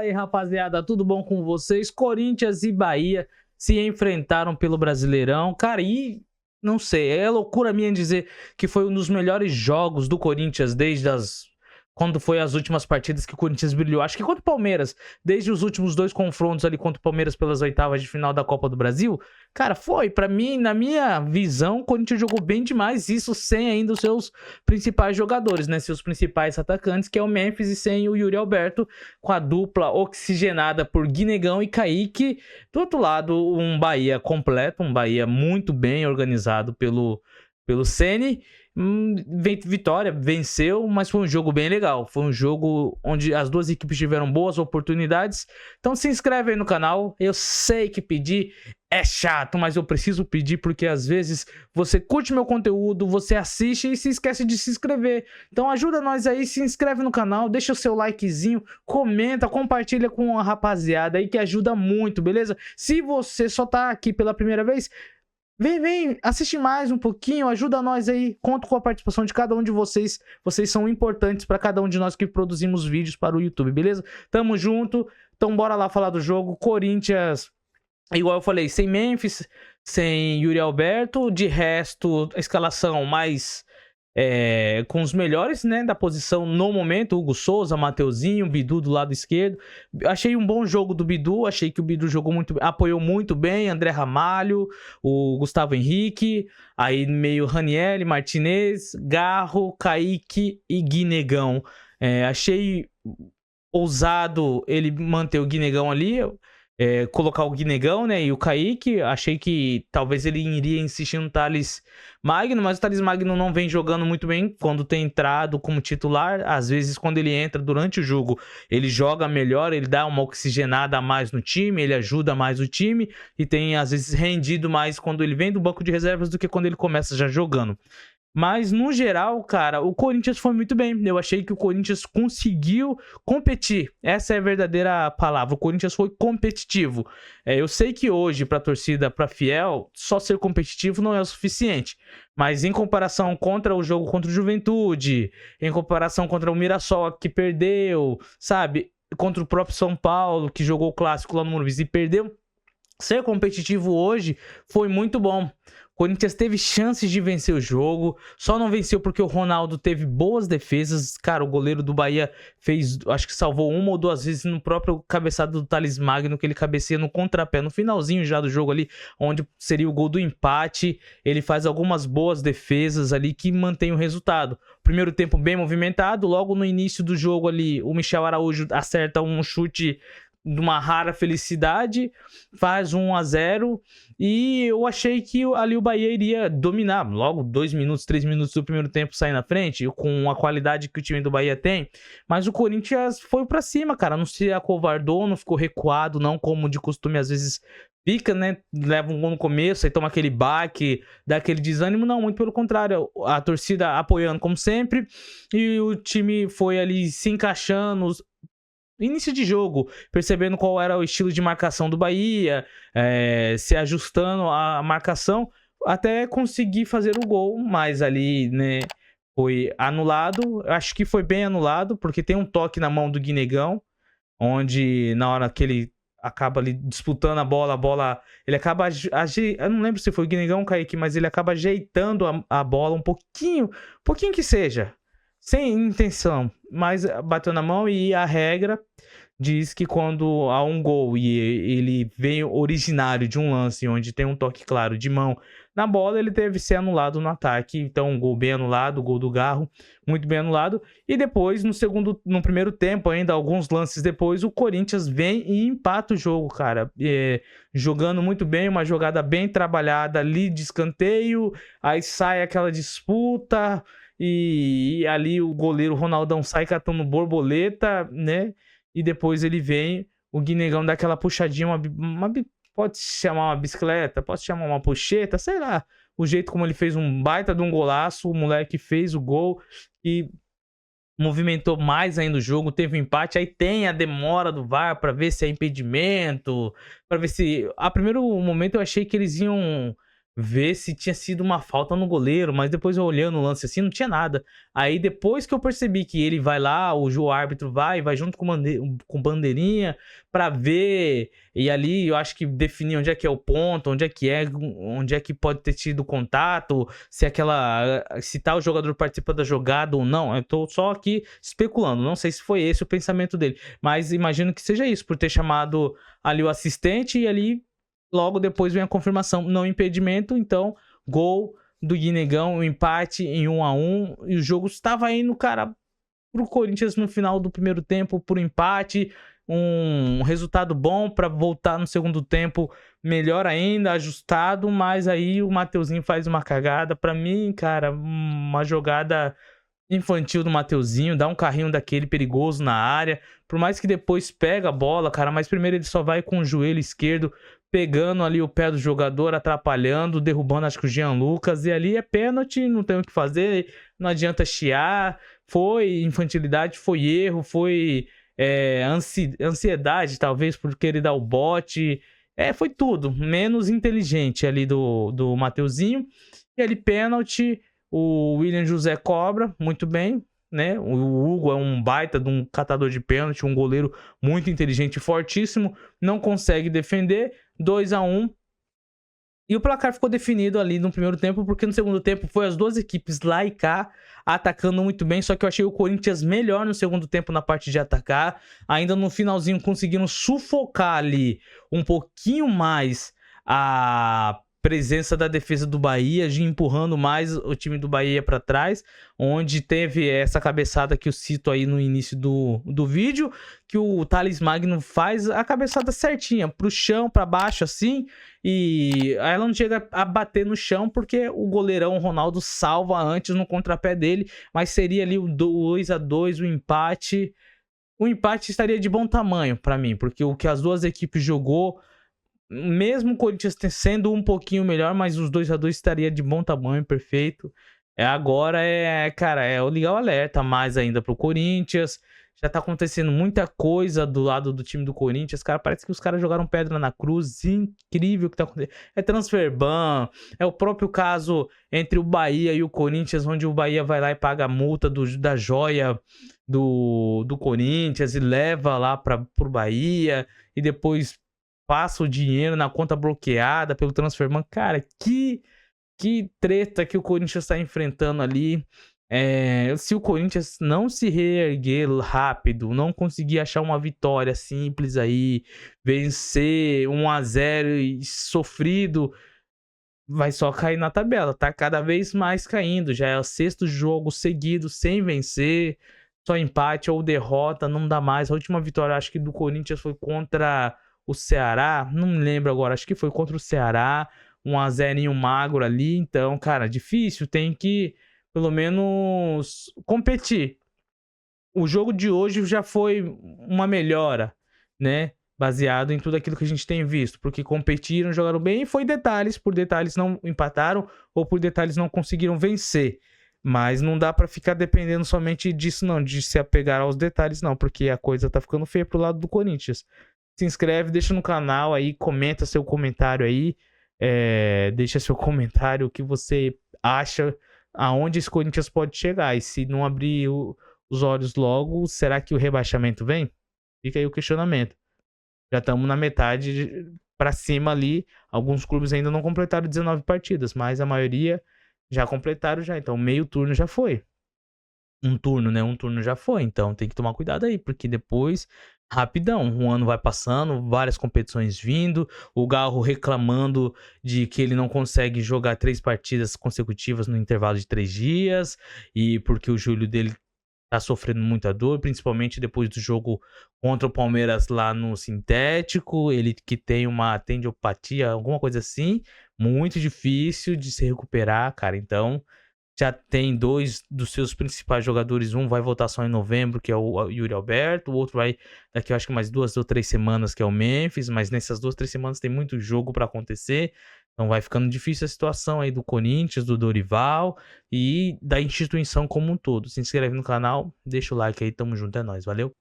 aí, rapaziada, tudo bom com vocês? Corinthians e Bahia se enfrentaram pelo Brasileirão, cara, e não sei, é loucura minha dizer que foi um dos melhores jogos do Corinthians desde quando foi as últimas partidas que o Corinthians brilhou. Acho que contra o Palmeiras, desde os últimos 2 confrontos ali contra o Palmeiras pelas oitavas de final da Copa do Brasil, cara, foi, pra mim, na minha visão, o Corinthians jogou bem demais, isso sem ainda os seus principais jogadores, né, seus principais atacantes, que é o Memphis, e sem o Yuri Alberto, com a dupla oxigenada por Guinegão e Kaique. Do outro lado, um Bahia completo, um Bahia muito bem organizado pelo Ceni. Vitória, venceu, mas foi um jogo bem legal. Foi um jogo onde as duas equipes tiveram boas oportunidades. Então se inscreve aí no canal. Eu sei que pedir é chato, mas eu preciso pedir porque às vezes você curte meu conteúdo, você assiste e se esquece de se inscrever. Então ajuda nós aí, se inscreve no canal, deixa o seu likezinho, comenta, compartilha com a rapaziada aí que ajuda muito, beleza? Se você só tá aqui pela primeira vez, vem, assiste mais um pouquinho, ajuda nós aí, conto com a participação de cada um de vocês. Vocês são importantes para cada um de nós que produzimos vídeos para o YouTube, beleza? Tamo junto, então bora lá falar do jogo. Corinthians, igual eu falei, sem Memphis, sem Yuri Alberto, de resto, a escalação mais com os melhores, né, da posição no momento, Hugo Souza, Mateuzinho, Bidu do lado esquerdo. Achei um bom jogo do Bidu, achei que o Bidu jogou muito, apoiou muito bem, André Ramalho, o Gustavo Henrique, aí meio Ranieri, Martinez, Garro, Kaique e Guinegão. Achei ousado ele manter o Guinegão ali, colocar o Guinegão, né, e o Kaique. Achei que talvez ele iria insistir no Thales Magno, mas o Thales Magno não vem jogando muito bem quando tem entrado como titular. Às vezes quando ele entra durante o jogo, ele joga melhor, ele dá uma oxigenada a mais no time, ele ajuda mais o time e tem às vezes rendido mais quando ele vem do banco de reservas do que quando ele começa já jogando. Mas, no geral, cara, o Corinthians foi muito bem. Eu achei que o Corinthians conseguiu competir. Essa é a verdadeira palavra. O Corinthians foi competitivo. Eu sei que hoje, pra torcida, pra fiel, só ser competitivo não é o suficiente. Mas em comparação contra o jogo contra o Juventude, em comparação contra o Mirassol, que perdeu, sabe? Contra o próprio São Paulo, que jogou o clássico lá no Morumbi e perdeu. Ser competitivo hoje foi muito bom. O Corinthians teve chances de vencer o jogo, só não venceu porque o Ronaldo teve boas defesas. Cara, o goleiro do Bahia fez, acho que salvou 1 ou 2 vezes no próprio cabeçado do Thales Magno, que ele cabeceia no contrapé, no finalzinho já do jogo ali, onde seria o gol do empate. Ele faz algumas boas defesas ali que mantém o resultado. Primeiro tempo bem movimentado, logo no início do jogo ali, o Michel Araújo acerta um chute de uma rara felicidade, faz 1-0, e eu achei que ali o Bahia iria dominar, logo 2 minutos, 3 minutos do primeiro tempo sair na frente, com a qualidade que o time do Bahia tem, mas o Corinthians foi pra cima, cara, não se acovardou, não ficou recuado, não como de costume às vezes fica, né, leva um gol no começo, aí toma aquele baque, dá aquele desânimo, não, muito pelo contrário, a torcida apoiando como sempre, e o time foi ali se encaixando, início de jogo, percebendo qual era o estilo de marcação do Bahia, se ajustando a marcação, até conseguir fazer o gol, mas ali, né, foi anulado. Acho que foi bem anulado, porque tem um toque na mão do Guinegão, onde na hora que ele acaba ali disputando a bola, ele acaba, eu não lembro se foi o Guinegão ou o Kaique, mas ele acaba ajeitando a bola um pouquinho que seja, sem intenção, mas bateu na mão, e a regra diz que quando há um gol e ele vem originário de um lance onde tem um toque claro de mão na bola, ele deve ser anulado no ataque. Então, um gol bem anulado, o gol do Garro, muito bem anulado. E depois, no primeiro tempo ainda, alguns lances depois, o Corinthians vem e empata o jogo, cara. Jogando muito bem, uma jogada bem trabalhada ali de escanteio, aí sai aquela disputa, e ali o goleiro Ronaldão sai catando borboleta, né? E depois ele vem, o Guinegão dá aquela puxadinha, pode chamar uma bicicleta, pode chamar uma puxeta, sei lá. O jeito como ele fez um baita de um golaço, o moleque fez o gol e movimentou mais ainda o jogo, teve um empate. Aí tem a demora do VAR para ver se é impedimento, para ver se... A primeiro momento eu achei que eles iam ver se tinha sido uma falta no goleiro, mas depois eu olhando o lance assim, não tinha nada. Aí depois que eu percebi que ele vai lá, o árbitro vai junto com bandeirinha pra ver, e ali eu acho que definir onde é que é o ponto, onde é que pode ter tido contato, se tal jogador participa da jogada ou não. Eu tô só aqui especulando, não sei se foi esse o pensamento dele, mas imagino que seja isso, por ter chamado ali o assistente e ali logo depois vem a confirmação, não impedimento, então gol do Guinegão, o empate em 1-1, e o jogo estava indo, cara, pro Corinthians no final do primeiro tempo, por empate, um resultado bom para voltar no segundo tempo, melhor ainda, ajustado, mas aí o Mateuzinho faz uma cagada, para mim, cara, uma jogada infantil do Mateuzinho, dá um carrinho daquele perigoso na área, por mais que depois pega a bola, cara, mas primeiro ele só vai com o joelho esquerdo, pegando ali o pé do jogador, atrapalhando, derrubando acho que o Jean Lucas, e ali é pênalti, não tem o que fazer, não adianta chiar, foi infantilidade, foi erro, foi ansiedade talvez por querer dar o bote, foi tudo, menos inteligente ali do Mateuzinho, e ali pênalti, o William José cobra, muito bem, né? O Hugo é um baita de um catador de pênalti, um goleiro muito inteligente e fortíssimo, não consegue defender, 2-1. E o placar ficou definido ali no primeiro tempo, porque no segundo tempo foi as duas equipes lá e cá atacando muito bem, só que eu achei o Corinthians melhor no segundo tempo na parte de atacar. Ainda no finalzinho conseguiram sufocar ali um pouquinho mais a presença da defesa do Bahia, empurrando mais o time do Bahia para trás, onde teve essa cabeçada que eu cito aí no início do vídeo, que o Thales Magno faz a cabeçada certinha, pro chão, para baixo assim, e ela não chega a bater no chão, porque o goleirão Ronaldo salva antes no contrapé dele, mas seria ali o 2-2, o empate. O empate estaria de bom tamanho para mim, porque o que as duas equipes jogou, mesmo o Corinthians sendo um pouquinho melhor, mas os 2-2 estaria de bom tamanho, perfeito. Agora cara, o ligar o alerta mais ainda pro Corinthians. Já tá acontecendo muita coisa do lado do time do Corinthians, cara. Parece que os caras jogaram pedra na cruz. Incrível o que tá acontecendo. É transfer ban, é o próprio caso entre o Bahia e o Corinthians, onde o Bahia vai lá e paga a multa da joia do Corinthians e leva lá pro Bahia e depois passa o dinheiro na conta bloqueada pelo transfer ban. Cara, que treta que o Corinthians está enfrentando ali. Se o Corinthians não se reerguer rápido, não conseguir achar uma vitória simples aí, vencer 1-0 e sofrido, vai só cair na tabela, tá cada vez mais caindo. Já é o 6º jogo seguido sem vencer, só empate ou derrota, não dá mais. A última vitória, acho que do Corinthians foi contra o Ceará, não me lembro agora, acho que foi contra o Ceará, 1-0 magro ali. Então, cara, difícil, tem que pelo menos competir. O jogo de hoje já foi uma melhora, né? Baseado em tudo aquilo que a gente tem visto, porque competiram, jogaram bem e foi detalhes, por detalhes não empataram ou por detalhes não conseguiram vencer. Mas não dá pra ficar dependendo somente disso não, de se apegar aos detalhes não, porque a coisa tá ficando feia pro lado do Corinthians. Se inscreve, deixa no canal aí, comenta seu comentário aí, deixa seu comentário o que você acha, aonde esse Corinthians pode chegar, e se não abrir os olhos logo, será que o rebaixamento vem? Fica aí o questionamento. Já estamos na metade para cima ali, alguns clubes ainda não completaram 19 partidas, mas a maioria já completaram já, então meio turno já foi. Um turno, né? Um turno já foi, então tem que tomar cuidado aí, porque depois, rapidão, um ano vai passando, várias competições vindo, o Garro reclamando de que ele não consegue jogar 3 partidas consecutivas no intervalo de 3 dias, e porque o joelho dele tá sofrendo muita dor, principalmente depois do jogo contra o Palmeiras lá no sintético, ele que tem uma tendinopatia, alguma coisa assim, muito difícil de se recuperar, cara, então já tem 2 dos seus principais jogadores, um vai voltar só em novembro, que é o Yuri Alberto, o outro vai daqui eu acho que mais 2 ou 3 semanas, que é o Memphis, mas nessas 2, 3 semanas tem muito jogo para acontecer, então vai ficando difícil a situação aí do Corinthians, do Dorival e da instituição como um todo. Se inscreve no canal, deixa o like aí, tamo junto, é nóis, valeu?